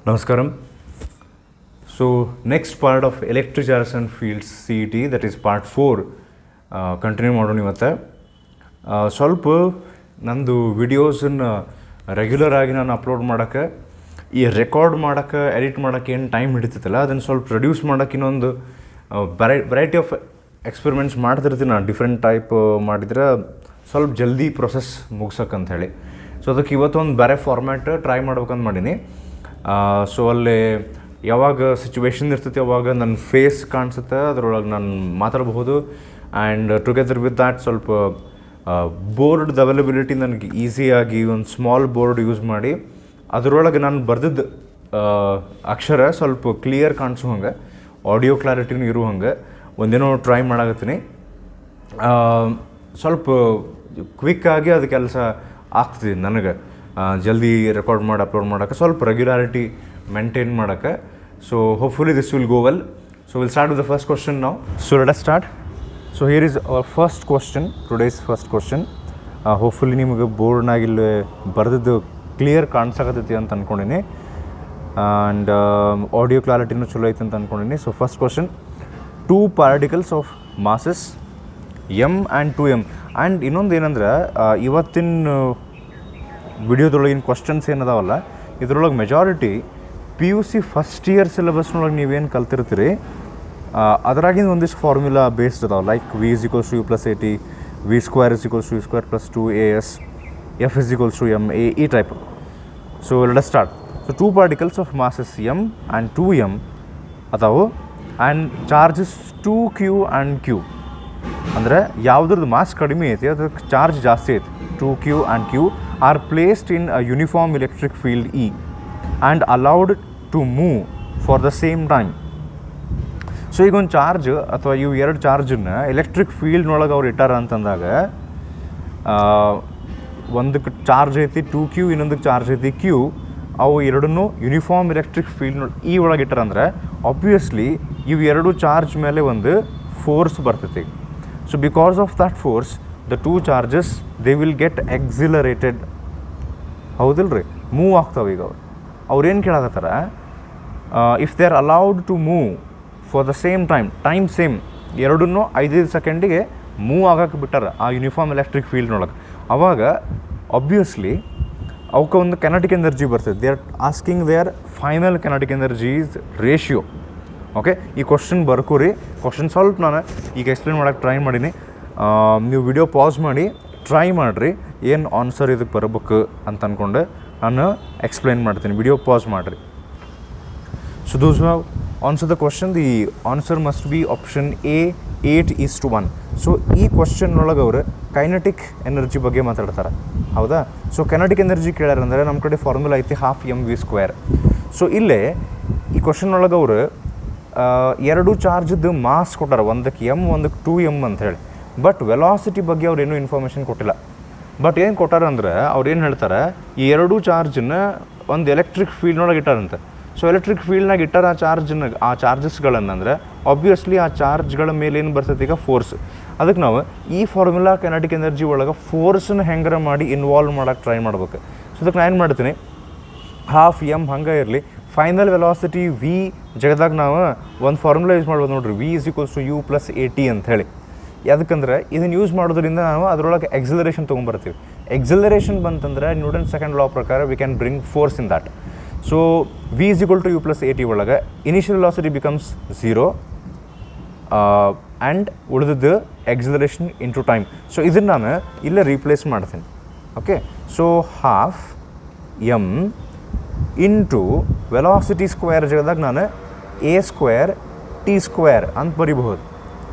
Namaskaram. So next part of electric charges and fields CET, that is part 4, continue ಮಾಡೋಣ ಇವತ್ತು. ಸ್ವಲ್ಪ ನಂದು ವಿಡಿಯೋಸನ್ನು regular ಆಗಿ ನಾನು ಅಪ್ಲೋಡ್ ಮಾಡೋಕ್ಕೆ, ಈ ರೆಕಾರ್ಡ್ ಮಾಡೋಕ್ಕೆ, ಎಡಿಟ್ ಮಾಡೋಕ್ಕೆ ಏನು ಟೈಮ್ ಹಿಡಿತೈತಲ್ಲ, ಅದನ್ನು ಸ್ವಲ್ಪ ಪ್ರೊಡ್ಯೂಸ್ ಮಾಡೋಕ್ಕೆ ಇನ್ನೊಂದು ವೆರೈಟಿ ಆಫ್ ಎಕ್ಸ್ಪೆರಿಮೆಂಟ್ಸ್ ಮಾಡ್ತಿರ್ತೀನಿ ನಾನು. ಡಿಫ್ರೆಂಟ್ ಟೈಪ್ ಮಾಡಿದ್ರೆ ಸ್ವಲ್ಪ ಜಲ್ದಿ ಪ್ರೊಸೆಸ್ ಮುಗ್ಸೋಕ್ಕಂತ ಹೇಳಿ. ಸೊ ಅದಕ್ಕೆ ಇವತ್ತೊಂದು ಬೇರೆ ಫಾರ್ಮ್ಯಾಟ್ ಟ್ರೈ ಮಾಡ್ಬೇಕಂತ ಮಾಡೀನಿ. ಸೊ ಅಲ್ಲಿ ಯಾವಾಗ ಸಿಚುವೇಶನ್ ಇರ್ತೈತಿ ಅವಾಗ ನನ್ನ ಫೇಸ್ ಕಾಣಿಸುತ್ತೆ, ಅದರೊಳಗೆ ನಾನು ಮಾತಾಡಬಹುದು. ಆ್ಯಂಡ್ ಟುಗೆದರ್ ವಿತ್ ದ್ಯಾಟ್ ಸ್ವಲ್ಪ ಬೋರ್ಡ್ದು ಅವೈಲಬಿಲಿಟಿ ನನಗೆ ಈಸಿಯಾಗಿ ಒಂದು ಸ್ಮಾಲ್ ಬೋರ್ಡ್ ಯೂಸ್ ಮಾಡಿ ಅದರೊಳಗೆ ನಾನು ಬರೆದಿದ್ದು ಅಕ್ಷರ ಸ್ವಲ್ಪ ಕ್ಲಿಯರ್ ಕಾಣಿಸೋ ಹಂಗೆ, ಆಡಿಯೋ ಕ್ಲಾರಿಟಿನೂ ಇರೋ ಹಂಗೆ ಒಂದೇನೋ ಟ್ರೈ ಮಾಡಾಕತ್ತೀನಿ. ಸ್ವಲ್ಪ ಕ್ವಿಕ್ಕಾಗಿ ಅದು ಕೆಲಸ ಆಗ್ತದೆ ನನಗೆ, ಜಲ್ದಿ ರೆಕಾರ್ಡ್ ಮಾಡಿ ಅಪ್ಲೋಡ್ ಮಾಡೋಕ್ಕೆ, ಸ್ವಲ್ಪ ರೆಗ್ಯುಲಾರಿಟಿ ಮೇಂಟೈನ್ ಮಾಡೋಕ್ಕೆ. So hopefully this will go well. So will start with the first question ನಾವು. So let us start. So here is our first question, today's first question. Hopefully ನಿಮಗೆ ಬೋರ್ಡ್ನಾಗ ಇಲ್ಲಿ ಬರೆದಿದ್ದು clear ಕಾಣಿಸಾಕತ್ತೈತಿ ಅಂತ ಅಂದ್ಕೊಂಡೀನಿ. And audio ಕ್ಲಾರಿಟಿನೂ ಚಲೋ ಐತೆ ಅಂತ ಅಂದ್ಕೊಂಡೀನಿ. So first question, 2 particles of masses m and 2m. And ಇನ್ನೊಂದು ಏನಂದ್ರೆ, ಇವತ್ತಿನ ವಿಡಿಯೋದೊಳಗಿನ ಕ್ವಶನ್ಸ್ ಏನದಾವಲ್ಲ, ಇದ್ರೊಳಗೆ ಮೆಜಾರಿಟಿ PUC ಫಸ್ಟ್ ಇಯರ್ ಸಿಲೆಬಸ್ನೊಳಗೆ ನೀವೇನು ಕಲ್ತಿರ್ತೀರಿ ಅದರಾಗಿಂದ ಒಂದಿಷ್ಟು ಫಾರ್ಮುಲಾ ಬೇಸ್ಡ್ ಅದಾವೆ. Like v = u + at, v² = u² + 2as, f = m a, ಈ type. So let us start. So 2 particles of masses m and 2m ಅದಾವು. And charges 2q and q. ಅಂದರೆ ಯಾವುದ್ರದ್ದು mass ಕಡಿಮೆ ಐತಿ ಅದಕ್ಕೆ ಚಾರ್ಜ್ ಜಾಸ್ತಿ ಐತಿ. 2q and q are placed in a uniform electric field E and allowed to move for the same time. So ಈಗ ಒಂದು charge ಅಥವಾ ಇವು 2 ಚಾರ್ಜನ್ನು ಎಲೆಕ್ಟ್ರಿಕ್ ಫೀಲ್ಡ್ನೊಳಗೆ ಅವ್ರು ಇಟ್ಟಾರ ಅಂತಂದಾಗ, ಒಂದಕ್ಕೆ ಚಾರ್ಜ್ ಐತಿ 2q, ಇನ್ನೊಂದಕ್ಕೆ ಚಾರ್ಜ್ ಐತಿ q. ಅವು ಎರಡನ್ನೂ ಯೂನಿಫಾರ್ಮ್ ಎಲೆಕ್ಟ್ರಿಕ್ ಫೀಲ್ಡ್ E ಒಳಗೆ ಇಟ್ಟಾರಂದ್ರೆ ಆಬ್ವಿಯಸ್ಲಿ ಇವು 2 ಚಾರ್ಜ್ ಮೇಲೆ ಒಂದು ಫೋರ್ಸ್ ಬರ್ತೈತಿ. So because of that force the 2 charges they will get accelerated. ಹೌದಿಲ್ಲ ರೀ, ಮೂವ್ ಆಗ್ತಾವೆ. ಈಗ ಅವ್ರೇನು ಕೇಳಾಕತ್ತಾರ, if they are allowed to move for the same time same, ಎರಡನ್ನೂ 5 ಸೆಕೆಂಡಿಗೆ ಮೂವ್ ಆಗಕ್ಕೆ ಬಿಟ್ಟಾರ ಆ ಯೂನಿಫಾರ್ಮ್ ಎಲೆಕ್ಟ್ರಿಕ್ ಫೀಲ್ಡ್ನೊಳಗೆ. ಆವಾಗ ಆಬ್ವಿಯಸ್ಲಿ ಅವಕ್ಕೆ ಒಂದು ಕೆನೆಟಿಕ್ ಎನರ್ಜಿ ಬರ್ತದೆ. They are asking their final kinetic energies ratio. Okay, ಈ ಕ್ವಶನ್ ಬರ್ಕೋರಿ. ಕ್ವಶನ್ ಸ್ವಲ್ಪ ನಾನು ಈಗ ಎಕ್ಸ್ಪ್ಲೇನ್ ಮಾಡೋಕ್ಕೆ ಟ್ರೈ ಮಾಡೀನಿ. ನೀವು ವಿಡಿಯೋ ಪಾಸ್ ಮಾಡಿ ಟ್ರೈ ಮಾಡಿರಿ ಏನು ಆನ್ಸರ್ ಇದಕ್ಕೆ ಬರಬೇಕು ಅಂತ ಅಂದ್ಕೊಂಡು ನಾನು ಎಕ್ಸ್ಪ್ಲೇನ್ ಮಾಡ್ತೀನಿ. ವಿಡಿಯೋ ಪಾಸ್ ಮಾಡಿರಿ. So those have answer the question, the answer must be option A, 8:1. So ಈ ಕ್ವಶನ್ನೊಳಗೆ ಅವರು ಕೈನೆಟಿಕ್ ಎನರ್ಜಿ ಬಗ್ಗೆ ಮಾತಾಡ್ತಾರೆ. ಹೌದಾ? ಸೊ ಕೈನೆಟಿಕ್ ಎನರ್ಜಿ ಕೇಳ್ಯಾರಂದರೆ ನಮ್ಮ ಕಡೆ ಫಾರ್ಮುಲಾ ಐತಿ 12 mv². ಸೊ ಇಲ್ಲೇ ಈ ಕ್ವಶನ್ನೊಳಗೆ ಅವರು 2 ಚಾರ್ಜ್ದು ಮಾಸ್ ಕೊಟ್ಟಾರ, ಒಂದಕ್ಕೆ m, ಒಂದಕ್ಕೆ 2m ಅಂತ ಹೇಳಿ. ಬಟ್ ವೆಲಾಸಿಟಿ ಬಗ್ಗೆ ಅವ್ರು ಏನೂ ಇನ್ಫಾರ್ಮೇಷನ್ ಕೊಟ್ಟಿಲ್ಲ. ಬಟ್ ಏನು ಕೊಟ್ಟಾರ ಅಂದ್ರೆ ಅವ್ರು ಏನು ಹೇಳ್ತಾರೆ, ಈ 2 ಚಾರ್ಜನ್ನ ಒಂದು ಎಲೆಕ್ಟ್ರಿಕ್ ಫೀಲ್ಡ್ನೊಳಗೆ ಇಟ್ಟಾರಂತೆ. ಸೊ ಎಲೆಕ್ಟ್ರಿಕ್ ಫೀಲ್ಡ್ನಾಗ ಇಟ್ಟಾರ ಆ ಚಾರ್ಜಸ್ಗಳನ್ನಂದ್ರೆ ಆಬ್ವಿಯಸ್ಲಿ ಆ ಚಾರ್ಜ್ಗಳ ಮೇಲೆ ಏನು ಬರ್ತೈತಿ ಈಗ ಫೋರ್ಸ್. ಅದಕ್ಕೆ ನಾವು ಈ ಫಾರ್ಮುಲಾ ಕೈನೆಟಿಕ್ ಎನರ್ಜಿ ಒಳಗೆ ಫೋರ್ಸನ್ನ ಹೆಂಗಾರ ಮಾಡಿ ಇನ್ವಾಲ್ವ್ ಮಾಡೋಕ್ಕೆ ಟ್ರೈ ಮಾಡ್ಬೇಕು. ಸೊ ಅದಕ್ಕೆ ನಾನು ಏನು ಮಾಡ್ತೀನಿ, 12m ಹಂಗೆ ಇರಲಿ, ಫೈನಲ್ ವೆಲಾಸಿಟಿ v ಜಗದಾಗ ನಾವು ಒಂದು ಫಾರ್ಮುಲಾ ಯೂಸ್ ಮಾಡ್ಬೋದು ನೋಡ್ರಿ, v = u + at ಅಂತ ಹೇಳಿ. ಯಾಕಂದ್ರೆ ಇದನ್ನು ಯೂಸ್ ಮಾಡೋದ್ರಿಂದ ನಾವು ಅದರೊಳಗೆ ಎಕ್ಸಿಲರೇಷನ್ ತೊಗೊಂಬರ್ತೀವಿ. ಎಕ್ಸಿಲರೇಷನ್ ಬಂತಂದ್ರೆ ನ್ಯೂಟನ್ ಸೆಕೆಂಡ್ ಲಾ ಪ್ರಕಾರ we can bring force in that. So v = u + at ಒಳಗೆ ಇನಿಷಿಯಲ್ ವೆಲಾಸಿಟಿ ಬಿಕಮ್ಸ್ 0 ಆ್ಯಂಡ್ ಉಳಿದಿದ್ದು ಎಕ್ಸಿಲರೇಷನ್ ಇಂಟು ಟೈಮ್. ಸೊ ಇದನ್ನು ನಾನು ಇಲ್ಲೇ ರೀಪ್ಲೇಸ್ ಮಾಡ್ತೀನಿ. Okay, so 12m into velocity square ಜಗದಾಗ ನಾನು a² t² ಅಂತ ಬರಿಬಹುದು.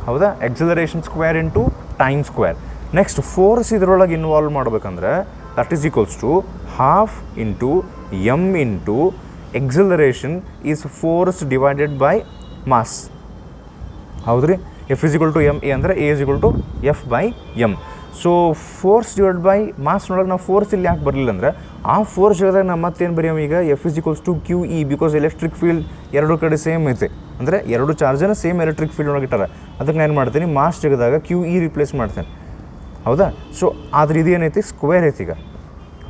ಹೌದಾ? Acceleration square into time square. Next force ಇದರೊಳಗೆ ಇನ್ವಾಲ್ವ್ ಮಾಡ್ಬೇಕಂದ್ರೆ that is equals to 12 into m into acceleration is force divided by mass. ಹೌದ್ರಿ? f = ma ಅಂದರೆ a = f/m. So force divide by ಮಾಸ್ನೊಳಗೆ ನಾವು force ಇಲ್ಲಿ ಯಾಕೆ ಬರಲಿಲ್ಲ ಅಂದರೆ, ಆ ಫೋರ್ಸ್ ಜೊತೆಗೆ ನಾವು ಮತ್ತೇನು ಬರೆಯೋಣ ಈಗ, f = QE, because electric field 2 ಕಡೆ ಸೇಮ್ ಐತೆ. ಅಂದರೆ 2 ಚಾರ್ಜನ್ನು ಸೇಮ್ ಎಲೆಕ್ಟ್ರಿಕ್ ಫೀಲ್ಡ್ ಒಳಗೆ ಇಟ್ಟಾರೆ. ಅದಕ್ಕೆ ನಾನು ಏನು ಮಾಡ್ತೀನಿ, ಮಾಸ್ ಜಗದಾಗ QE ರಿಪ್ಲೇಸ್ ಮಾಡ್ತೇನೆ. ಹೌದಾ? ಸೊ ಆದರೆ ಇದು ಏನೈತಿ, ಸ್ಕ್ವೇರ್ ಐತಿ ಈಗ.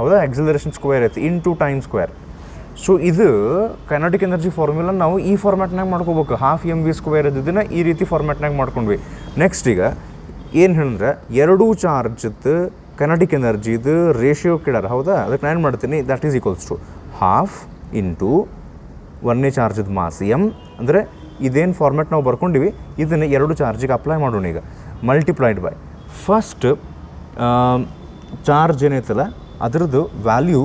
ಹೌದಾ? ಎಕ್ಸಿಲರೇಷನ್ ಸ್ಕ್ವೇರ್ ಐತಿ ಇಂಟು ಟೈಮ್ ಸ್ಕ್ವೇರ್. ಸೊ ಇದು ಕೈನೆಟಿಕ್ ಎನರ್ಜಿ ಫಾರ್ಮುಲಾ ನಾವು ಈ ಫಾರ್ಮ್ಯಾಟ್ನಾಗ ಮಾಡ್ಕೋಬೇಕು. ಹಾಫ್ mv² ಇದ್ದದನ್ನು ಈ ರೀತಿ ಫಾರ್ಮ್ಯಾಟ್ನಾಗ ಮಾಡ್ಕೊಂಡ್ವಿ. ನೆಕ್ಸ್ಟ್ ಈಗ ಏನು ಹೇಳಿದ್ರೆ ಎರಡೂ ಚಾರ್ಜದ್ದು ಕೈನೆಟಿಕ್ ಎನರ್ಜಿದು ರೇಷಿಯೋ ಕೇಳಾರ, ಹೌದಾ? ಅದಕ್ಕೆ ನಾನು ಏನು ಮಾಡ್ತೀನಿ, that is equals to half into 1ನೇ ಚಾರ್ಜದ ಮಾಸ್ ಎಮ್. ಅಂದರೆ ಇದೇನು ಫಾರ್ಮ್ಯಾಟ್ ನಾವು ಬರ್ಕೊಂಡಿವಿ ಇದನ್ನು ಎರಡು ಚಾರ್ಜಿಗೆ ಅಪ್ಲೈ ಮಾಡೋಣ. ಈಗ ಮಲ್ಟಿಪ್ಲೈಡ್ ಬೈ ಫಸ್ಟ್ ಚಾರ್ಜ್ ಏನೈತಲ್ಲ ಅದರದ್ದು ವ್ಯಾಲ್ಯೂ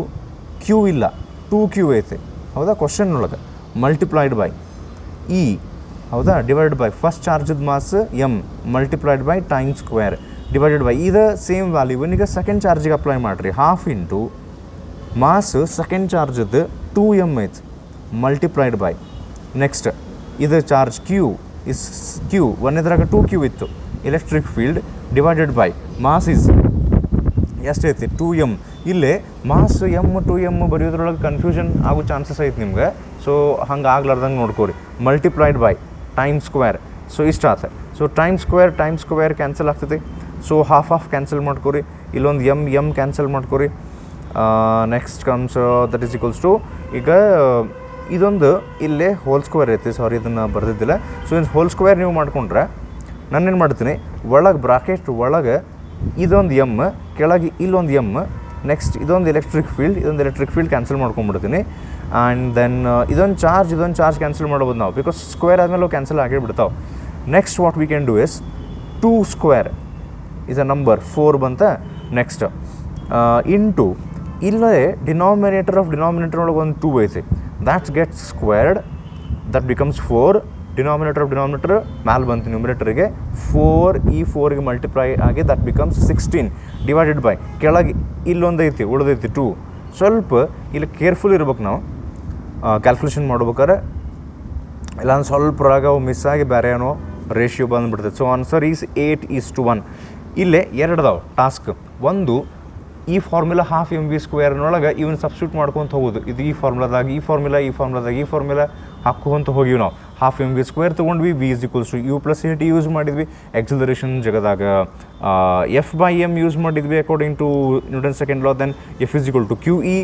ಕ್ಯೂ ಇಲ್ಲ, 2q ಐತೆ, ಹೌದಾ? ಕ್ವಶನ್ ಒಳಗೆ ಮಲ್ಟಿಪ್ಲೈಡ್ ಬೈ ಇ, ಹೌದಾ? ಡಿವೈಡ್ ಬೈ ಫಸ್ಟ್ ಚಾರ್ಜದ mass M multiplied by time square divided by ಇದು ಸೇಮ್ ವ್ಯಾಲ್ಯೂವನ್ನ ಈಗ ಸೆಕೆಂಡ್ ಚಾರ್ಜಿಗೆ ಅಪ್ಲೈ ಮಾಡಿರಿ. ಹಾಫ್ ಇಂಟು ಮಾಸ್ ಸೆಕೆಂಡ್ ಚಾರ್ಜದ್ದು 2m ಐತೆ ಮಲ್ಟಿಪ್ಲೈಡ್ ಬೈ ನೆಕ್ಸ್ಟ್ ಇದು ಚಾರ್ಜ್ ಕ್ಯೂ ಒಂದೇದ್ರಾಗ 2q ಇತ್ತು electric field divided by mass is ಎಷ್ಟೈತಿ 2m. ಇಲ್ಲೇ ಮಾಸ್ ಎಮ್ 2m ಬರೆಯೋದ್ರೊಳಗೆ ಕನ್ಫ್ಯೂಷನ್ ಆಗೋ ಚಾನ್ಸಸ್ ಐತೆ ನಿಮ್ಗೆ. ಸೊ ಹಂಗೆ ಆಗ್ಲಾರ್ದಂಗೆ ನೋಡ್ಕೋರಿ. Multiplied by time square. So ಇಷ್ಟ ಆತ. ಸೊ ಟೈಮ್ ಸ್ಕ್ವೇರ್ ಕ್ಯಾನ್ಸಲ್ ಆಗ್ತೈತಿ. ಸೊ ಹಾಫ್ ಕ್ಯಾನ್ಸಲ್ ಮಾಡ್ಕೋರಿ. ಇಲ್ಲೊಂದು ಎಮ್ ಕ್ಯಾನ್ಸಲ್ ಮಾಡ್ಕೋರಿ. Next comes that is equals to ಈಗ ಇದೊಂದು ಇಲ್ಲೇ ಹೋಲ್ ಸ್ಕ್ವೇರ್ ಐತಿ, ಸಾರಿ ಇದನ್ನು ಬರೆದಿದ್ದಿಲ್ಲ. ಸೊ ಇದು ಹೋಲ್ ಸ್ಕ್ವೇರ್ ನೀವು ಮಾಡಿಕೊಂಡ್ರೆ ನಾನೇನು ಮಾಡ್ತೀನಿ, ಒಳಗೆ ಬ್ರಾಕೆಟ್ ಒಳಗೆ ಇದೊಂದು ಎಮ್, ಕೆಳಗೆ ಇಲ್ಲೊಂದು ಎಮ್, ನೆಕ್ಸ್ಟ್ ಇದೊಂದು ಎಲೆಕ್ಟ್ರಿಕ್ ಫೀಲ್ಡ್ ಕ್ಯಾನ್ಸಲ್ ಮಾಡ್ಕೊಂಡ್ಬಿಡ್ತೀನಿ. ಆ್ಯಂಡ್ ದೆನ್ ಇದೊಂದು ಚಾರ್ಜ್ ಕ್ಯಾನ್ಸಲ್ ಮಾಡ್ಬೋದು ನಾವು, ಬಿಕಾಸ್ ಸ್ಕ್ವೇರ್ ಆದಮೇಲೆ ಕ್ಯಾನ್ಸಲ್ ಆಗೇ ಬಿಡ್ತಾವೆ. Next what we can do is 2 square is a number 4 ಬಂತ. ನೆಕ್ಸ್ಟ್ ಇಂಟು ಇಲ್ಲೇ ಡಿನಾಮಿನೇಟರ್ ಒಳಗೆ ಒಂದು 2 ಐತಿ, that's gets squared, that becomes 4. Denominator ಮ್ಯಾಲೆ ಬಂತು ನ್ಯೂಮಿನೇಟರಿಗೆ 4, ಈ 4ಗೆ ಮಲ್ಟಿಪ್ಲೈ ಆಗಿ ದಟ್ ಬಿಕಮ್ಸ್ 16 ಡಿವೈಡೆಡ್ ಬೈ ಕೆಳಗೆ ಇಲ್ಲೊಂದು ಐತಿ ಉಳಿದೈತಿ 2. ಸ್ವಲ್ಪ ಇಲ್ಲಿ ಕೇರ್ಫುಲ್ ಇರ್ಬೇಕು ನಾವು ಕ್ಯಾಲ್ಕುಲೇಷನ್ ಮಾಡ್ಬೇಕಾದ್ರೆ, ಇಲ್ಲಾಂದ್ರೆ ಸ್ವಲ್ಪ ಒಳಗೆ ಅವು ಮಿಸ್ ಆಗಿ ಬೇರೆ ಏನೋ ರೇಷಿಯೋ ಬಂದುಬಿಡ್ತೈತೆ. So answer is 8:1. ಇಲ್ಲೇ ಎರಡದಾವೆ ಟಾಸ್ಕ್. ಒಂದು ಈ ಫಾರ್ಮುಲಾ ಹಾಫ್ mv² ಇವನ್ನ ಸಬ್ಸ್ಟಿಟ್ಯೂಟ್ ಮಾಡ್ಕೊತ ಹೋಗೋದು. ಇದು ಈ ಫಾರ್ಮುಲಾ ಹಾಕ್ಕೊಂತ ಹೋಗಿವಿ ನಾವು. ಹಾಫ್ mv² ತೊಗೊಂಡ್ವಿ, v = u+at ಯೂಸ್ ಮಾಡಿದ್ವಿ. ಎಕ್ಸಲರೇಷನ್ ಜಗದಾಗ F/m ಯೂಸ್ ಮಾಡಿದ್ವಿ according to Newton second law. Then F = QE.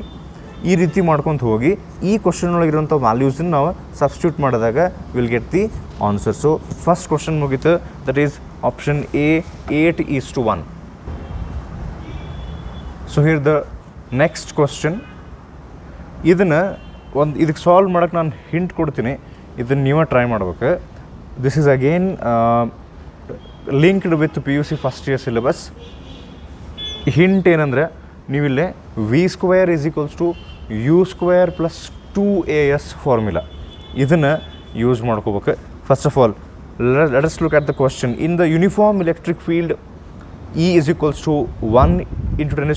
ಈ ರೀತಿ ಮಾಡ್ಕೊತ ಹೋಗಿ ಈ ಕ್ವಶನ್ ಒಳಗಿರುವಂಥ ವ್ಯಾಲ್ಯೂಸನ್ನು ನಾವು ಸಬ್ಸ್ಟಿಟ್ಯೂಟ್ ಮಾಡಿದಾಗ will get the answer. So first question ಮುಗೀತು, that is option A 8:1. So here the next question. ಇದಕ್ಕೆ ಸಾಲ್ವ್ ಮಾಡೋಕ್ಕೆ ನಾನು ಹಿಂಟ್ ಕೊಡ್ತೀನಿ, ಇದನ್ನು ನೀವೇ ಟ್ರೈ ಮಾಡ್ಬೇಕು. This is again linked with PUC first year syllabus. Hint ಏನಂದರೆ ನೀವಿಲ್ಲೇ v² = u² + 2as ಫಾರ್ಮುಲಾ ಇದನ್ನು ಯೂಸ್ ಮಾಡ್ಕೋಬೇಕು. First of all let us look at the question. In the uniform electric field E = 1 × 10⁴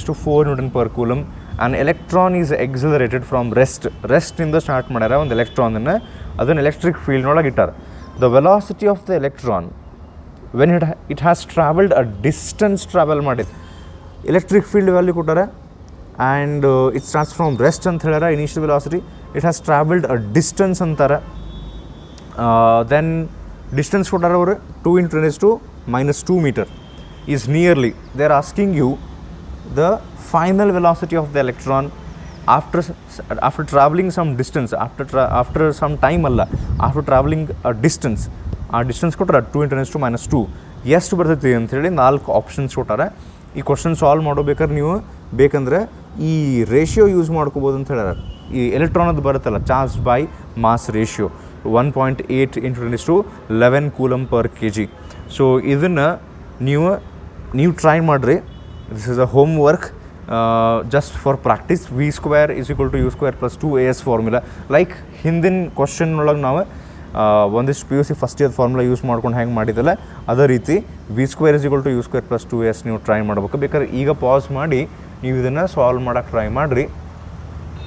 Newton per coulomb. An electron is accelerated from ರೆಸ್ಟಿಂದ start ಮಾಡ್ಯಾರ ಒಂದು ಎಲೆಕ್ಟ್ರಾನನ್ನು, ಅದನ್ನು electric ಫೀಲ್ಡ್ನೊಳಗೆ ಇಟ್ಟಾರ. The velocity of the electron when it has travelled a distance travel ಮಾಡಿದ್ದು electric field value ಕೊಟ್ಟಾರೆ. And it starts from rest ಅಂತ ಹೇಳ್ಯಾರ. Initial velocity it has travelled a distance ಅಂತಾರೆ. ದೆನ್ ಡಿಸ್ಟೆನ್ಸ್ ಕೊಟ್ಟಾರ ಅವರು 2 × 10⁻² metre is nearly. They are asking you the final velocity of the electron after traveling some distance, after some time alla, after traveling a distance. ಆ distance ಕೊಟ್ಟಾರ 2 × 10⁻². ಎಷ್ಟು ಬರ್ತೈತಿ ಅಂಥೇಳಿ 4 options ಕೊಟ್ಟಾರ. ಈ ಕ್ವಶನ್ ಸಾಲ್ವ್ ಮಾಡೋಬೇಕಾದ್ರೆ ನೀವು ಬೇಕಂದ್ರೆ ಈ ರೇಷಿಯೋ ಯೂಸ್ ಮಾಡ್ಕೋಬೋದು ಅಂತ ಹೇಳ್ಯಾರ. ಈ ಎಲೆಕ್ಟ್ರಾನದ್ದು ಬರುತ್ತಲ್ಲ charge by mass ratio 1.8 × 1011 coulomb per kg. So ಇದನ್ನು ನೀವು ಟ್ರೈ ಮಾಡಿರಿ. This is a homework just for practice. v² = u² + 2as formula. Like ಹಿಂದಿನ ಕ್ವಶನ್ ಒಳಗೆ ನಾವು ಒಂದಿಷ್ಟು PUC first year formula use ಮಾಡ್ಕೊಂಡು ಹೆಂಗೆ ಮಾಡಿದ್ದಲ್ಲ ಅದೇ ರೀತಿ v² = u² + 2as ನೀವು ಟ್ರೈ ಮಾಡ್ಬೇಕು. ಬೇಕಾದ್ರೆ ಈಗ ಪಾಸ್ ಮಾಡಿ ನೀವು ಇದನ್ನು ಸಾಲ್ವ್ ಮಾಡೋಕ್ಕೆ ಟ್ರೈ ಮಾಡಿರಿ.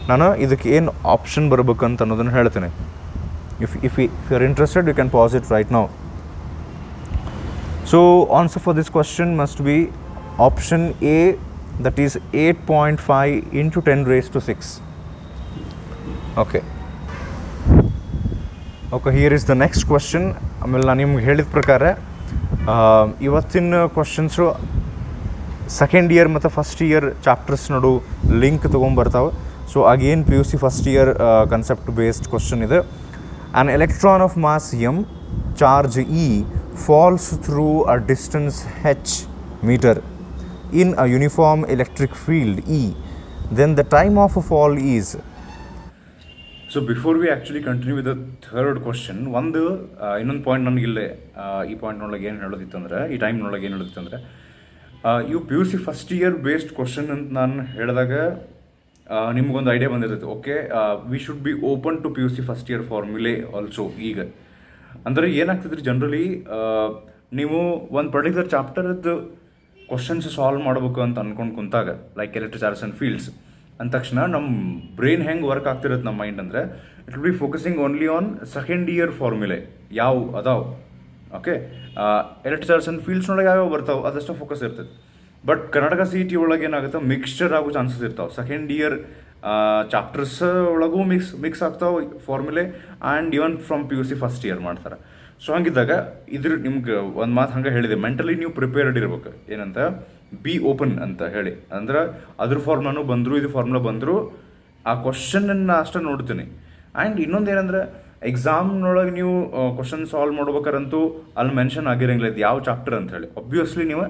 ನಾನು ಇದಕ್ಕೆ ಏನು ಆಪ್ಷನ್ ಬರ್ಬೇಕಂತ ಅನ್ನೋದನ್ನು ಹೇಳ್ತೇನೆ. If you are interested you can pass it right now. So answer for this question must be option A, that is 8.5 × 10⁻⁶. Okay, here is the next question. ಆಮೇಲೆ ನಾನು ನಿಮ್ಗೆ ಹೇಳಿದ ಪ್ರಕಾರ ಇವತ್ತಿನ ಕ್ವಶನ್ಸು ಸೆಕೆಂಡ್ ಇಯರ್ ಮತ್ತು ಫಸ್ಟ್ ಇಯರ್ ಚಾಪ್ಟರ್ಸ್ ನಡು link ತೊಗೊಂಬರ್ತಾವೆ. So again P U C first year concept based question ಇದೆ. An electron of mass M charge E falls through a distance h meter in a uniform electric field E, then the time of fall is. So before we actually continue with the third question, ಒಂದು ಇನ್ನೊಂದು point ನನಗಿಲ್ಲೇ ಈ ಪಾಯಿಂಟ್ನೊಳಗೆ ಏನು ಹೇಳೋದಿತ್ತಂದ್ರೆ, ಈ ಟೈಮ್ನೊಳಗೆ ಏನು ಹೇಳೋದಿತ್ತಂದ್ರೆ, ಇವು P U C first year based question ಅಂತ ನಾನು ಹೇಳಿದಾಗ ನಿಮ್ಗೊಂದು ಐಡಿಯಾ ಬಂದಿರ್ತೈತೆ. Okay, we should be open to P U C first year formulae also. ಈಗ ಅಂದರೆ ಏನಾಗ್ತದ್ರಿ, ಜನರಲಿ ನೀವು ಒಂದು ಪರ್ಟಿಕ್ಯುಲರ್ ಚಾಪ್ಟರ್ದು ಕ್ವಶನ್ಸ್ ಸಾಲ್ವ್ ಮಾಡಬೇಕು ಅಂತ ಅಂದ್ಕೊಂಡು ಕುಂತಾಗ, like electric charges and fields ಅಂದ ತಕ್ಷಣ ನಮ್ಮ ಬ್ರೈನ್ ಹೆಂಗೆ ವರ್ಕ್ ಆಗ್ತಿರುತ್ತೆ ನಮ್ಮ ಮೈಂಡ್ ಅಂದರೆ, it will be focusing only on second year formulae ಯಾವ ಅದಾವೆ. ಓಕೆ, ಎಲೆಕ್ಟ್ರಿಕ್ ಚಾರ್ಜಸ್ ಆ್ಯಂಡ್ ಫೀಲ್ಡ್ಸ್ನೊಳಗೆ ಯಾವ್ಯಾವ ಬರ್ತಾವೆ ಅದಷ್ಟು ಫೋಕಸ್ ಇರ್ತದೆ. ಬಟ್ ಕರ್ನಾಟಕ ಸಿ ಟಿ ಒಳಗೆ ಏನಾಗುತ್ತೆ, ಮಿಕ್ಸ್ಚರ್ ಆಗೋ ಚಾನ್ಸಸ್ ಇರ್ತಾವೆ. ಸೆಕೆಂಡ್ ಇಯರ್ ಚಾಪ್ಟರ್ಸ್ ಒಳಗೂ ಮಿಕ್ಸ್ ಆಗ್ತಾವೆ formulae, and even from P U C first year ಮಾಡ್ತಾರೆ. ಸೊ ಹಂಗಿದ್ದಾಗ ಇದ್ರ ನಿಮ್ಗೆ ಒಂದು ಮಾತು ಹಂಗೆ ಹೇಳಿದೆ, ಮೆಂಟಲಿ ನೀವು ಪ್ರಿಪೇರ್ಡ್ ಇರ್ಬೇಕು. ಏನಂತ, ಬಿ ಓಪನ್ ಅಂತ ಹೇಳಿ. ಅಂದ್ರೆ ಅದ್ರ ಫಾರ್ಮುಲಾನು ಬಂದರು, ಇದು ಫಾರ್ಮುಲಾ ಬಂದರು, ಆ ಕ್ವಶನನ್ನು ಅಷ್ಟೇ ನೋಡ್ತೀನಿ. ಆ್ಯಂಡ್ ಇನ್ನೊಂದು ಏನಂದ್ರೆ, ಎಕ್ಸಾಮ್ನೊಳಗೆ ನೀವು ಕ್ವಶನ್ ಸಾಲ್ವ್ ಮಾಡ್ಬೇಕಾರಂತೂ ಅಲ್ಲಿ ಮೆನ್ಷನ್ ಆಗಿರಂಗಿಲ್ಲ ಇದು ಯಾವ ಚಾಪ್ಟರ್ ಅಂತ ಹೇಳಿ. ಒಬ್ವಿಯಸ್ಲಿ ನೀವು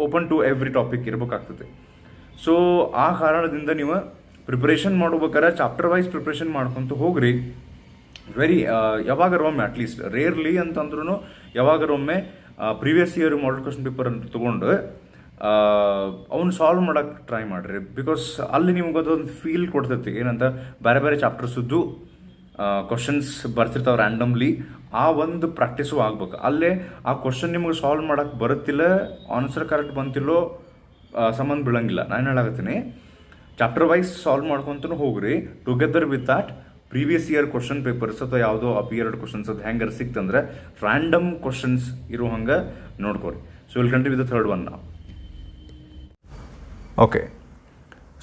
ಓಪನ್ ಟು ಎವ್ರಿ ಟಾಪಿಕ್ ಇರ್ಬೇಕಾಗ್ತದೆ. ಸೊ ಆ ಕಾರಣದಿಂದ ನೀವು ಪ್ರಿಪ್ರೇಷನ್ ಮಾಡ್ಬೇಕಾರೆ ಚಾಪ್ಟರ್ ವೈಸ್ ಪ್ರಿಪ್ರೇಷನ್ ಮಾಡ್ಕೊತ ಹೋಗ್ರಿ. ಯಾವಾಗರೊಮ್ಮೆ ಅಟ್ಲೀಸ್ಟ್ ರೇರ್ಲಿ ಅಂತಂದ್ರೂ ಯಾವಾಗರೊಮ್ಮೆ previous year model question paper ಅಂತ ತೊಗೊಂಡು ಅವ್ನು ಸಾಲ್ವ್ ಮಾಡೋಕ್ಕೆ ಟ್ರೈ ಮಾಡಿರಿ. ಬಿಕಾಸ್ ಅಲ್ಲಿ ನಿಮ್ಗೆ ಅದೊಂದು ಫೀಲ್ ಕೊಡ್ತೈತಿ, ಏನಂತ ಬೇರೆ ಬೇರೆ ಚಾಪ್ಟರ್ಸದ್ದು ಕ್ವಶನ್ಸ್ ಬರ್ತಿರ್ತಾವೆ ರ್ಯಾಂಡಮ್ಲಿ. ಆ ಒಂದು ಪ್ರಾಕ್ಟೀಸು ಆಗ್ಬೇಕು. ಅಲ್ಲೇ ಆ ಕ್ವಶನ್ ನಿಮ್ಗೆ ಸಾಲ್ವ್ ಮಾಡೋಕ್ಕೆ ಬರುತ್ತಿಲ್ಲ, ಆನ್ಸರ್ ಕರೆಕ್ಟ್ ಬಂತಿಲ್ಲೋ ಸಂಬಂಧ ಬೀಳಂಗಿಲ್ಲ. ನಾನು ಹೇಳಾಕತ್ತೀನಿ, ಚಾಪ್ಟರ್ ವೈಸ್ ಸಾಲ್ವ್ ಮಾಡ್ಕೊತೂ ಹೋಗ್ರಿ. Together with that previous year question papers ಅಥವಾ ಯಾವುದೋ ಅಪಿಯರ್ಡ್ ಕ್ವಶನ್ಸ್ ಅದು ಹೆಂಗಾರ ಸಿಕ್ತಂದ್ರೆ ರ್ಯಾಂಡಮ್ ಕ್ವಶನ್ಸ್ ಇರೋ ಹಂಗೆ ನೋಡ್ಕೊರಿ. So will continue with the third one ನಾವು. ಓಕೆ,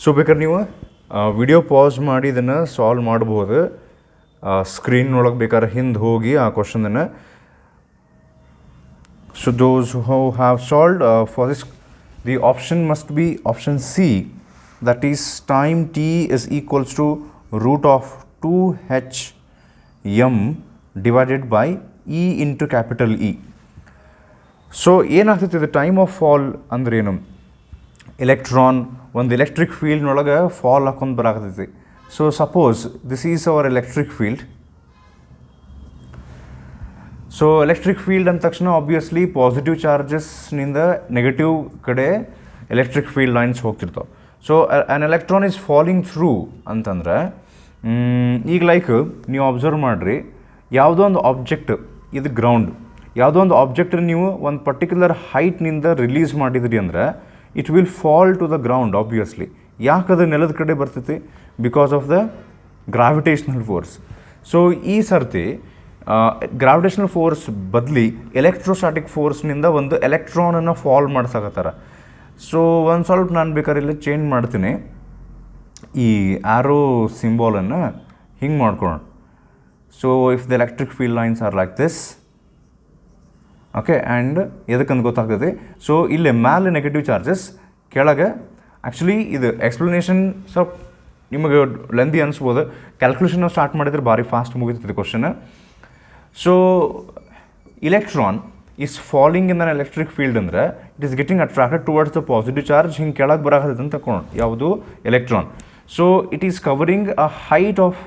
ಸೊ ಬೇಕಾದ್ರೆ ನೀವು ವಿಡಿಯೋ ಪಾಸ್ ಮಾಡಿ ಇದನ್ನು ಸಾಲ್ವ್ ಮಾಡ್ಬೋದು. ಸ್ಕ್ರೀನ್ ಒಳಗೆ ಬೇಕಾದ್ರೆ ಹಿಂದೆ ಹೋಗಿ ಆ ಕ್ವಶನನ್ನು. So those who have solved for this, the option must be option C, that is time t is equals to root of 2h m divided by E into capital E. So ಏನಾಗ್ತೈತಿ ಇದು time of fall ಅಂದ್ರೆ ಏನು, electron ಒಂದು electric ಫೀಲ್ಡ್ನೊಳಗೆ fall ಹಾಕೊಂಡು ಬರಾಕತೈತಿ. So suppose this is our electric field. So electric field ಅಂದ ತಕ್ಷಣ ಆಬ್ವಿಯಸ್ಲಿ ಪಾಸಿಟಿವ್ ಚಾರ್ಜಸ್ನಿಂದ ನೆಗೆಟಿವ್ ಕಡೆ ಎಲೆಕ್ಟ್ರಿಕ್ ಫೀಲ್ಡ್ ಲೈನ್ಸ್ ಹೋಗ್ತಿರ್ತಾವೆ. So an electron is falling through ಅಂತಂದ್ರೆ, ಈಗ ಲೈಕ್ ನೀವು ಅಬ್ಸರ್ವ್ ಮಾಡಿರಿ, ಯಾವುದೋ ಒಂದು ಆಬ್ಜೆಕ್ಟ್, ಇದು ಗ್ರೌಂಡ್, ಯಾವುದೋ ಒಂದು ಆಬ್ಜೆಕ್ಟ್ ನೀವು ಒಂದು ಪರ್ಟಿಕ್ಯುಲರ್ ಹೈಟ್ನಿಂದ ರಿಲೀಸ್ ಮಾಡಿದ್ರಿ ಅಂದ್ರೆ it will fall to the ground obviously. ಯಾಕದು ನೆಲದ ಕಡೆ ಬರ್ತೈತಿ? Because of the gravitational force. So ಈ ಸರ್ತಿ ಗ್ರಾವಿಟೇಷನಲ್ ಫೋರ್ಸ್ ಬದಲಿ ಎಲೆಕ್ಟ್ರೋಸ್ಟಾಟಿಕ್ ಫೋರ್ಸ್ನಿಂದ ಒಂದು ಎಲೆಕ್ಟ್ರಾನನ್ನು ಫಾಲ್ ಮಾಡ್ಸಕತ್ತಾರ. ಸೊ ಒಂದು ಸ್ವಲ್ಪ ನಾನು ಬೇಕಾದ್ರೆ ಇಲ್ಲಿ ಚೇಂಜ್ ಮಾಡ್ತೀನಿ, ಈ ಆರೋ ಸಿಂಬಾಲನ್ನು ಹಿಂಗೆ ಮಾಡ್ಕೊಳ್ಳೋಣ. So if the electric field lines are like this, okay, and ಎದಕ್ಕಂತ ಗೊತ್ತಾಗ್ತದೆ. ಸೊ ಇಲ್ಲೇ ಮ್ಯಾಲೆ ನೆಗೆಟಿವ್ ಚಾರ್ಜಸ್, ಕೆಳಗೆ ಆ್ಯಕ್ಚುಲಿ ಇದು ಎಕ್ಸ್ಪ್ಲನೇಷನ್ ಸ್ವಲ್ಪ ನಿಮಗೆ ಲೆಂದಿ ಅನಿಸ್ಬೋದು. ಕ್ಯಾಲ್ಕುಲೇಷನ್ ಸ್ಟಾರ್ಟ್ ಮಾಡಿದರೆ ಭಾರಿ ಫಾಸ್ಟ್ ಮುಗಿತದೆ question. So electron is falling in an electric field ಅಂದ್ರೆ it is getting attracted towards the positive charge. ಹಿಂಗೆ ಕೆಳಗೆ ಬರಾಕತ್ತೈತೆ ಅಂತ ತಗೊಂಡು ಯಾವುದು electron. So it is covering a height of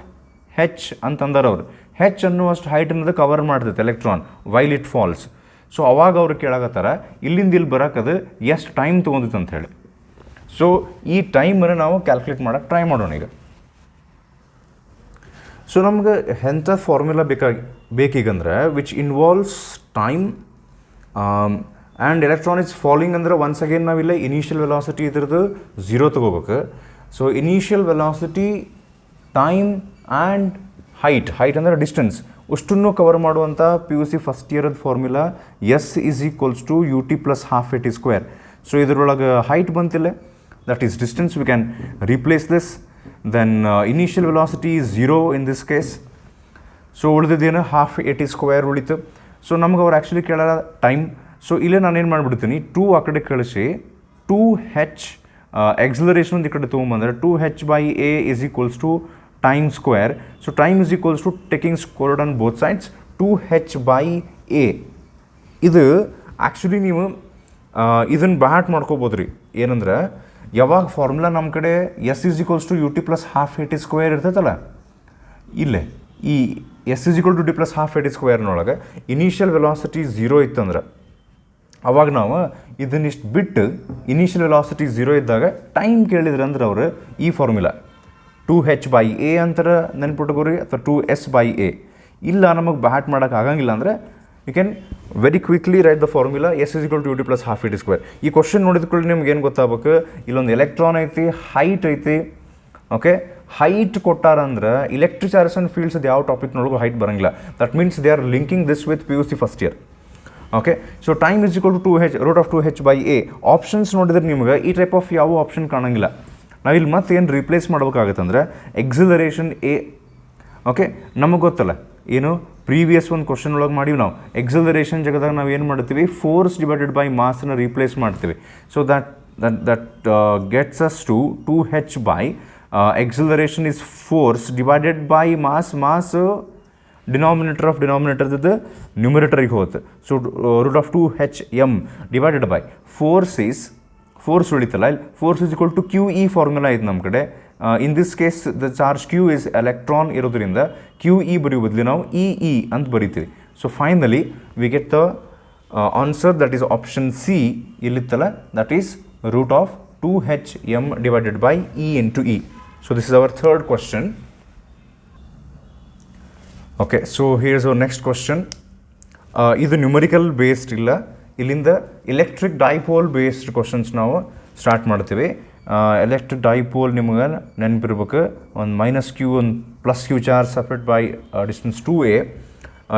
h ಅಂತಂದ್ರೆ ಅವರು ಹೆಚ್ ಅನ್ನುವಷ್ಟು ಹೈಟ್ ಅನ್ನೋದು ಕವರ್ ಮಾಡ್ತೈತೆ electron while it falls. So ಅವಾಗ ಅವ್ರು ಕೇಳಾಕತ್ತಾರ ಇಲ್ಲಿಂದ ಇಲ್ಲಿ ಬರೋಕ್ಕದು ಎಷ್ಟು ಟೈಮ್ ತೊಗೊಂಡಿತ್ತು ಅಂತ ಹೇಳಿ. ಸೊ ಈ ಟೈಮನ್ನು ನಾವು ಕ್ಯಾಲ್ಕುಲೇಟ್ ಮಾಡೋಕ್ಕೆ ಟ್ರೈ ಮಾಡೋಣ ಈಗ. ಸೊ ನಮ್ಗೆ ಎಂಥ ಫಾರ್ಮುಲಾ ಬೇಕೀಗಂದ್ರೆ which involves time and electron is falling ಅಂದ್ರೆ ಒನ್ಸ್ ಅಗೇನ್ ನಾವಿಲ್ಲ ಇನಿಷಿಯಲ್ ವೆಲಾಸಿಟಿ ಇದ್ರದ್ದು 0 ತೊಗೋಬೇಕು. So initial velocity, time and height ಅಂದರೆ ಡಿಸ್ಟೆನ್ಸ್ ಅಷ್ಟನ್ನು ಕವರ್ ಮಾಡುವಂಥ ಪಿ ಯು ಸಿ ಫಸ್ಟ್ ಇಯರದ formula s is equals to u t plus half a t square. So ಇದರೊಳಗೆ height ಬಂತಿಲ್ಲ, that is distance. We can replace this. Then initial velocity is 0 in this case. So ಉಳಿದಿದ್ದೇನು half a t square ಉಳಿತು. So ನಮ್ಗೆ ಅವ್ರು actually ಕೇಳೋ time. So ಇಲ್ಲೇ ನಾನೇನು ಮಾಡಿಬಿಡ್ತೀನಿ, 2 ಆ ಕಡೆ ಕಳಿಸಿ 2h ಎಕ್ಸಲರೇಷನ್ ಒಂದು ಈ ಕಡೆ ತೊಗೊಂಬಂದರೆ 2h/a is equals to time square. So time is equals to taking square root on both sides 2h/a. ಇದು ಆ್ಯಕ್ಚುಲಿ ನೀವು ಇದನ್ನು ಬ್ಯಾಟ್ ಮಾಡ್ಕೋಬೋದು ರೀ. ಏನಂದ್ರೆ ಯಾವಾಗ ಫಾರ್ಮುಲಾ ನಮ್ಮ ಕಡೆ s is equals to ut plus half at square ಇರ್ತೈತಲ್ಲ, ಇಲ್ಲೇ ಈ s is equal to t plus half at ಸ್ಕ್ವೇರ್ನೊಳಗೆ ಇನಿಷಿಯಲ್ ವೆಲಾಸಿಟಿ 0 ಇತ್ತಂದ್ರೆ ಅವಾಗ ನಾವು ಇದನ್ನಿಷ್ಟು ಬಿಟ್ಟು ಇನಿಷಿಯಲ್ ವೆಲಾಸಿಟಿ 0 ಇದ್ದಾಗ ಟೈಮ್ ಕೇಳಿದ್ರಂದ್ರೆ ಅವರು ಈ ಫಾರ್ಮುಲಾ 2h/a ಅಂತಾರೆ ನೆನ್ಪಿಟ್ಕೋರಿ, ಅಥವಾ 2s/a. ಇಲ್ಲ ನಮಗೆ ಬ್ಯಾಟ್ ಮಾಡೋಕೆ ಆಗಂಗಿಲ್ಲ ಅಂದರೆ you can very quickly write the formula s is equal to ut plus half at square. ಈ ಕ್ವಶನ್ ನೋಡಿದ್ಕೊಳ್ಳಿ ನಿಮ್ಗೆ ಏನು ಗೊತ್ತಾಗಬೇಕು, ಇಲ್ಲೊಂದು ಎಲೆಕ್ಟ್ರಾನ್ ಐತಿ, ಹೈಟ್ ಐತಿ. ಓಕೆ, ಹೈಟ್ ಕೊಟ್ಟಾರಂದ್ರೆ ಇಲೆಕ್ಟ್ರಿಕ್ ಚಾರ್ಜಸ್ ಆ್ಯಂಡ್ ಫೀಲ್ಡ್ಸ್ ಅದು ಯಾವ ಟಾಪಿಕ್ನೊಳಗೂ ಹೈಟ್ ಬರೋಂಗಿಲ್ಲ. That means they are linking this with PUC first year. Okay, so time is equal to √2h/a. Options ನೋಡಿದ್ರೆ ನಿಮ್ಗೆ ಈ ಟೈಪ್ ಆಫ್ ಯಾವ ಆಪ್ಷನ್ ಕಾಣಂಗಿಲ್ಲ. ನಾವಿಲ್ಲಿ ಮತ್ತೆ ಏನು ರಿಪ್ಲೇಸ್ ಮಾಡ್ಬೇಕಾಗತ್ತಂದ್ರೆ ಎಕ್ಸಿಲರೇಷನ್ a. ಓಕೆ, ನಮಗೆ ಗೊತ್ತಲ್ಲ ಏನು ಪ್ರೀವಿಯಸ್ ಒಂದು ಕ್ವಶನ್ ಒಳಗೆ ಮಾಡೀವಿ ನಾವು. ಎಕ್ಸಿಲರೇಷನ್ ಜಗದಾಗ ನಾವು ಏನು ಮಾಡ್ತೀವಿ, ಫೋರ್ಸ್ ಡಿವೈಡೆಡ್ ಬೈ ಮಾಸನ್ನು ರೀಪ್ಲೇಸ್ ಮಾಡ್ತೀವಿ. So that gets us to 2h by acceleration is force divided by mass denominator of denominator the numerator ಗೆ ಹೋಗುತ್ತೆ. So √2hm divided by force ಉಳಿತಲ್ಲ, force is equal to QE formula ಇದೆ ನಮ್ಮ ಕಡೆ. In this case the charge Q is electron ಇರೋದ್ರಿಂದ QE ಬರೆಯೋ ಬದಲು ನಾವು EE ಅಂತ ಬರಿತೀವಿ. So finally we get the answer that is option C. ಇಲ್ಲಿತ್ತಲ್ಲ, that is √2hm divided by E into E. So this is our third question. Okay, so here's our next question. ಇದು numerical based ಇಲ್ಲ, ಇಲ್ಲಿಂದ electric dipole based questions ನಾವು start ಮಾಡ್ತೀವಿ. Electric dipole ನಿಮ್ಗೆ ನೆನಪಿರ್ಬೇಕು, ಒಂದು -q ಒಂದು +q charge separate by distance 2a.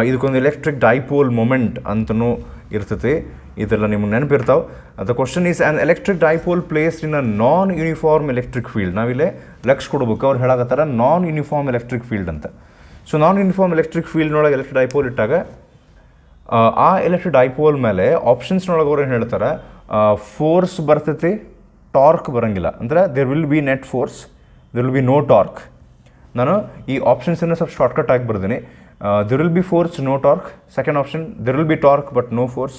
ಇದಕ್ಕೊಂದು ಎಲೆಕ್ಟ್ರಿಕ್ ಡೈಪೋಲ್ ಮೊಮೆಂಟ್ ಅಂತಲೂ ಇರ್ತೈತಿ. ಇದೆಲ್ಲ ನಿಮ್ಗೆ ನೆನಪಿರ್ತಾವೆ. The question is an electric dipole placed in a non uniform electric field. ನಾವಿಲ್ಲೇ ಲಕ್ಷ ಕೊಡ್ಬೇಕು, ಅವ್ರು ಹೇಳಕತ್ತಾರ ನಾನ್ ಯೂನಿಫಾರ್ಮ್ ಎಲೆಕ್ಟ್ರಿಕ್ ಫೀಲ್ಡ್ ಅಂತ. ಸೊ ನಾನ್ ಯೂನಿಫಾರ್ಮ್ ಎಲೆಕ್ಟ್ರಿಕ್ ಫೀಲ್ಡ್ನೊಳಗೆ ಎಲೆಕ್ಟ್ರಿಕ್ ಡೈಪೋಲ್ ಇಟ್ಟಾಗ ಆ ಎಲೆಕ್ಟ್ರಿಕ್ ಡೈಪೋಲ್ ಮೇಲೆ ಆಪ್ಷನ್ಸ್ನೊಳಗೆ ಅವ್ರು ಏನು ಹೇಳ್ತಾರೆ, ಫೋರ್ಸ್ ಬರ್ತೈತಿ, ಟಾರ್ಕ್ ಬರೋಂಗಿಲ್ಲ. ಅಂದರೆ there will be net force, there will be no torque. ನಾನು ಈ ಆಪ್ಷನ್ಸನ್ನು ಸ್ವಲ್ಪ ಶಾರ್ಟ್ಕಟ್ ಆಗಿ ಬರ್ತೀನಿ. There will be force, no torque. Second option, there will be torque but no force.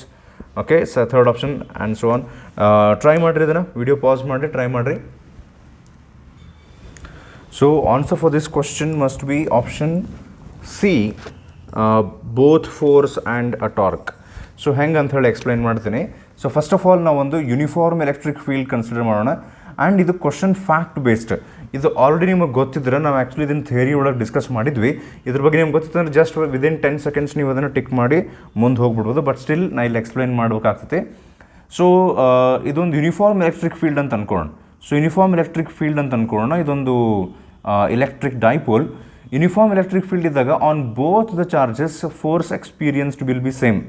Okay, third option and so on. Try ಮಾಡಿರಿ, ಇದನ್ನು video pass ಮಾಡಿ try ಮಾಡಿರಿ. So answer for this question must be option C, both force and a torque. So ಹೆಂಗೆ ಅಂತ ಹೇಳಿ explain ಮಾಡ್ತೀನಿ. So first of all ನಾವು ಒಂದು ಯೂನಿಫಾರ್ಮ್ ಎಲೆಕ್ಟ್ರಿಕ್ ಫೀಲ್ಡ್ ಕನ್ಸಿಡರ್ ಮಾಡೋಣ. ಆ್ಯಂಡ್ ಇದು ಕ್ವಶನ್ ಫ್ಯಾಕ್ಟ್ ಬೇಸ್ಡ್. ಇದು ಆಲ್ರೆಡಿ ನಿಮಗೆ ಗೊತ್ತಿದ್ರೆ ನಾವು ಆ್ಯಕ್ಚುಲಿ ಇದನ್ನು ಥಿಯರಿ ಒಳಗೆ ಡಿಸ್ಕಸ್ ಮಾಡಿದ್ವಿ. ಇದ್ರ ಬಗ್ಗೆ ನಿಮ್ಗೆ ಗೊತ್ತಿತ್ತು ಅಂದರೆ ಜಸ್ಟ್ ವಿದಿನ್ 10 seconds ನೀವು ಅದನ್ನು ಟಿಕ್ ಮಾಡಿ ಮುಂದೆ ಹೋಗ್ಬಿಡ್ಬೋದು. ಬಟ್ ಸ್ಟಿಲ್ ನಾ ಇಲ್ಲಿ ಎಕ್ಸ್ಪ್ಲೈನ್ ಮಾಡಬೇಕಾಗ್ತೈತಿ. ಸೊ ಇದೊಂದು ಯೂನಿಫಾರ್ಮ್ ಎಲೆಕ್ಟ್ರಿಕ್ ಫೀಲ್ಡ್ ಅಂತ ಅಂದ್ಕೊಳ್ಳೋಣ. ಸೊ ಯೂನಿಫಾರ್ಮ್ ಎಲೆಕ್ಟ್ರಿಕ್ ಫೀಲ್ಡ್ ಅಂತ ಅಂದ್ಕೊಳ್ಳೋಣ, ಇದೊಂದು electric dipole. Uniform electric field ಇದ್ದಾಗ on both the charges force experienced will be same.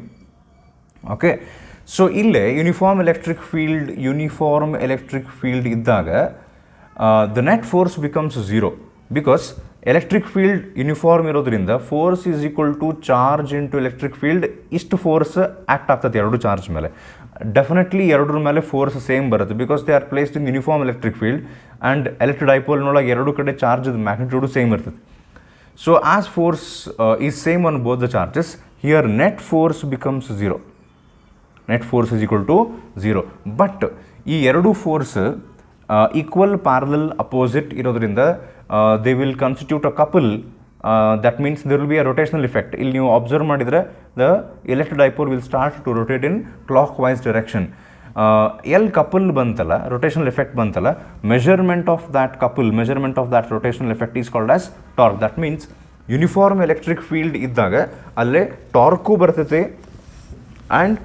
Okay, so ಇಲ್ಲೇ ಯೂನಿಫಾರ್ಮ್ ಎಲೆಕ್ಟ್ರಿಕ್ ಫೀಲ್ಡ್ ಇದ್ದಾಗ the net force becomes 0 because electric field uniform ಇರೋದ್ರಿಂದ force is equal to charge into electric field. ಇಷ್ಟು force act ಆಗ್ತದೆ ಎರಡು charge ಮೇಲೆ. Definitely ಎರಡರ ಮೇಲೆ force same ಬರುತ್ತೆ because they are placed in uniform electric field and electric ಡೈಪೋಲ್ನೊಳಗೆ ಎರಡು ಕಡೆ ಚಾರ್ಜ್ ಮ್ಯಾಗ್ನಿಟ್ಯೂಡು ಸೇಮ್ ಇರ್ತದೆ. So as force is same on both the charges, here net force becomes 0. Net force is equal to 0. But ಈ ಎರಡು force equal parallel opposite ಇರೋದ್ರಿಂದ they will constitute a couple. That means there will be a rotational effect. ಇಲ್ಲಿ ನೀವು observe ಮಾಡಿದರೆ the electric dipole will start to rotate in clockwise direction. ಎಲ್ಲಿ couple ಬಂತಲ್ಲ, rotational effect ಬಂತಲ್ಲ, measurement of that rotational effect is called as torque. That means uniform electric field ಇದ್ದಾಗ ಅಲ್ಲೇ torque ಬರ್ತೈತೆ and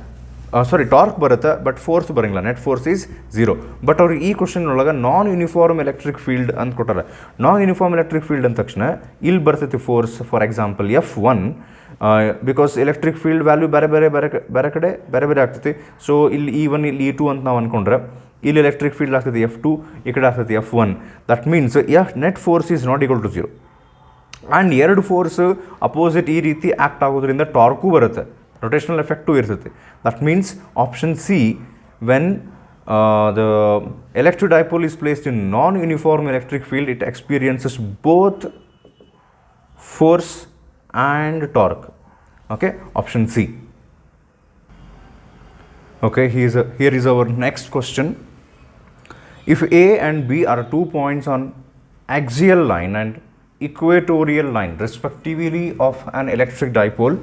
torque ಬರುತ್ತೆ but force ಬರೋಂಗಿಲ್ಲ, net force is 0. But ಅವ್ರಿಗೆ ಈ ಕ್ವಶನ್ ಒಳಗೆ ನಾನ್ ಯೂನಿಫಾರ್ಮ್ ಎಲೆಕ್ಟ್ರಿಕ್ ಫೀಲ್ಡ್ ಅಂತ ಕೊಟ್ಟಾರೆ. ನಾನ್ ಯೂನಿಫಾರ್ಮ್ ಎಲೆಕ್ಟ್ರಿಕ್ ಫೀಲ್ಡ್ ಅಂದ ತಕ್ಷಣ ಇಲ್ಲಿ ಬರ್ತೈತಿ force, for example F1, because electric field value ಬೇರೆ ಕಡೆ ಬೇರೆ ಆಗ್ತೈತಿ. ಸೊ ಇಲ್ಲಿ E1 ಇಲ್ಲಿ E2 ಅಂತ ನಾವು ಅಂದ್ಕೊಂಡ್ರೆ ಇಲ್ಲಿ ಎಲೆಕ್ಟ್ರಿಕ್ ಫೀಲ್ಡ್ ಆಗ್ತೈತಿ F2, ಈ ಕಡೆ ಆಗ್ತೈತಿ F1. That means net force is not equal to 0. And ಎರಡು ಫೋರ್ಸ್ ಅಪೋಸಿಟ್ ಈ ರೀತಿ ಆ್ಯಕ್ಟ್ ಆಗೋದ್ರಿಂದ ಟಾರ್ಕು ಬರುತ್ತೆ, ರೊಟೇಷನಲ್ ಎಫೆಕ್ಟು ಇರ್ತೈತಿ. That means option C, when the electric dipole is placed in non-uniform electric field, it experiences both force and torque. Okay, option C. Okay, here is our next question. If A and B are 2 points on axial line and equatorial line respectively of an electric dipole,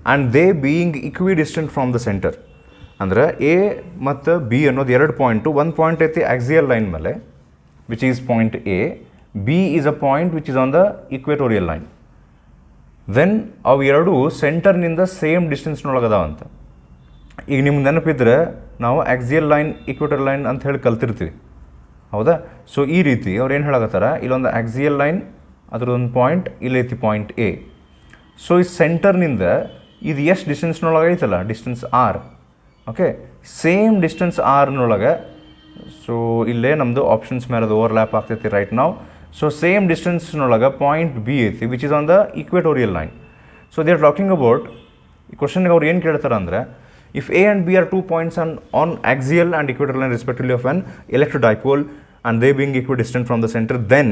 and they being equidistant from the center, ಅಂದರೆ A ಮತ್ತು B ಅನ್ನೋದು ಎರಡು point, ಒಂದು point ಐತಿ axial line ಮೇಲೆ which is point A, B is a point which is on the equatorial line. Then ಅವು ಎರಡು ಸೆಂಟರ್ನಿಂದ same ಡಿಸ್ಟೆನ್ಸ್ನೊಳಗದಾವಂತ. ಈಗ ನಿಮ್ಗೆ ನೆನಪಿದ್ರೆ ನಾವು ಆಕ್ಸಿಯಲ್ ಲೈನ್ ಇಕ್ವೇಟೋರಿಯಲ್ ಲೈನ್ ಅಂತ ಹೇಳಿ ಕಲ್ತಿರ್ತೀವಿ, ಹೌದಾ? ಸೊ ಈ ರೀತಿ ಅವ್ರು ಏನು ಹೇಳಕತ್ತಾರ, ಇಲ್ಲೊಂದು ಆಕ್ಸಿಯಲ್ ಲೈನ್, ಅದರದೊಂದು ಪಾಯಿಂಟ್ ಇಲ್ಲೈತಿ ಪಾಯಿಂಟ್ ಎ. ಸೊ ಈ ಸೆಂಟರ್ನಿಂದ ಇದು ಎಷ್ಟು ಡಿಸ್ಟೆನ್ಸ್ನೊಳಗೆ ಐತಲ್ಲ, distance r. Okay, same distance ಆರ್ನೊಳಗೆ, ಸೊ ಇಲ್ಲೇ ನಮ್ಮದು ಆಪ್ಷನ್ಸ್ ಮೇಲೆ ಅದು ಓವರ್ಲ್ಯಾಪ್ ಆಗ್ತೈತಿ ರೈಟ್ ನಾವು. ಸೊ ಸೇಮ್ ಡಿಸ್ಟೆನ್ಸ್ನೊಳಗೆ ಪಾಯಿಂಟ್ ಬಿ ಐತಿ which is on the equatorial line. So they are talking about, ಈ ಕ್ವಶನ್ಗೆ ಅವ್ರು ಏನು ಕೇಳ್ತಾರೆ ಅಂದರೆ, if A and B are 2 points on axial and equatorial line respectively of an electric dipole and they being equidistant from the center, then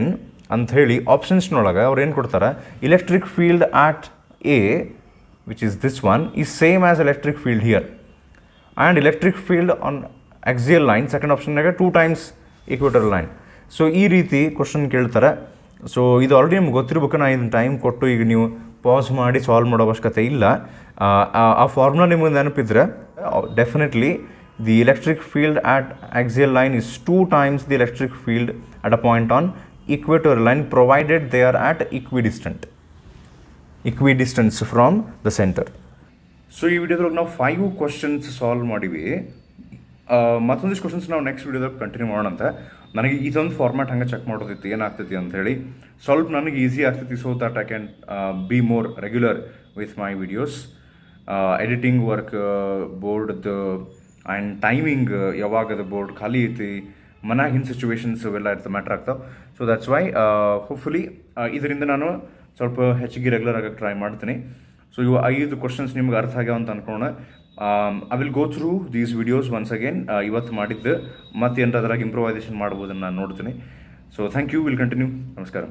ಅಂತ ಹೇಳಿ ಆಪ್ಷನ್ಸ್ನೊಳಗೆ ಅವ್ರು ಏನು ಕೊಡ್ತಾರೆ, electric field at A which is this one is same as electric field here and electric field on axial line second optionನಾಗ 2 times equatorial line. So ಈ ರೀತಿ question ಕೇಳ್ತಾರೆ. So ಇದು already ನಿಮ್ಗೆ ಗೊತ್ತಿರ್ಬೇಕು, ನಾನು ಇದನ್ನು ಟೈಮ್ ಕೊಟ್ಟು ಈಗ ನೀವು ಪಾಸ್ ಮಾಡಿ ಸಾಲ್ವ್ ಮಾಡೋ ಅವಶ್ಯಕತೆ ಇಲ್ಲ. ಆ ಫಾರ್ಮುಲಾ ನಿಮಗೆ ನೆನಪಿದ್ರೆ definitely the electric field at axial line is 2 times the electric field at a point on equatorial line provided they are at equidistance from the centre. So ಈ ವಿಡಿಯೋದ್ರೊಳಗೆ ನಾವು 5 ಕ್ವಶನ್ಸ್ ಸಾಲ್ವ್ ಮಾಡಿವಿ. ಮತ್ತೊಂದಿಷ್ಟು ಕ್ವಶನ್ಸ್ ನಾವು next ವಿಡಿಯೋದಾಗ continue ಮಾಡೋಣ ಅಂತ. ನನಗೆ ಇದೊಂದು ಫಾರ್ಮ್ಯಾಟ್ ಹಂಗೆ ಚೆಕ್ ಮಾಡೋದಿತ್ತು ಏನಾಗ್ತೈತಿ ಅಂಥೇಳಿ, ಸ್ವಲ್ಪ ನನಗೆ ಈಸಿ ಆಗ್ತೈತಿ. So that I can be more regular with my videos. Editing work, ಬೋರ್ಡ್ದು ಆ್ಯಂಡ್ ಟೈಮಿಂಗ್, ಯಾವಾಗದ ಬೋರ್ಡ್ ಖಾಲಿ ಐತಿ, ಮನ್ಯಾಗಿನ ಸಿಚುವೇಶನ್ಸ್ ಅವೆಲ್ಲ ಇರ್ತವೆ, ಮ್ಯಾಟ್ರ್ ಆಗ್ತಾವೆ. ಸೊ ದಟ್ಸ್ ವೈ ಹೋಪ್ಫುಲಿ ಇದರಿಂದ ನಾನು ಸ್ವಲ್ಪ ಹೆಚ್ಚಿಗೆ ರೆಗ್ಯುಲರ್ ಆಗಕ್ಕೆ ಟ್ರೈ ಮಾಡ್ತೀನಿ. ಸೊ ಇವು 5 ಕ್ವಶನ್ಸ್ ನಿಮ್ಗೆ ಅರ್ಥ ಆಗ್ಯಾವ ಅಂತ ಅನ್ಕೊಳ್ಳೋಣ. I will go through these videos once again. ಇವತ್ತು ಮಾಡಿದ್ದು ಮತ್ತೆ ಏನಾರ ಅದ್ರಾಗ ಇಂಪ್ರೂವೈಸೇಷನ್ ಮಾಡ್ಬೋದನ್ನು ನಾನು ನೋಡ್ತೀನಿ. So thank you, will continue. ನಮಸ್ಕಾರ.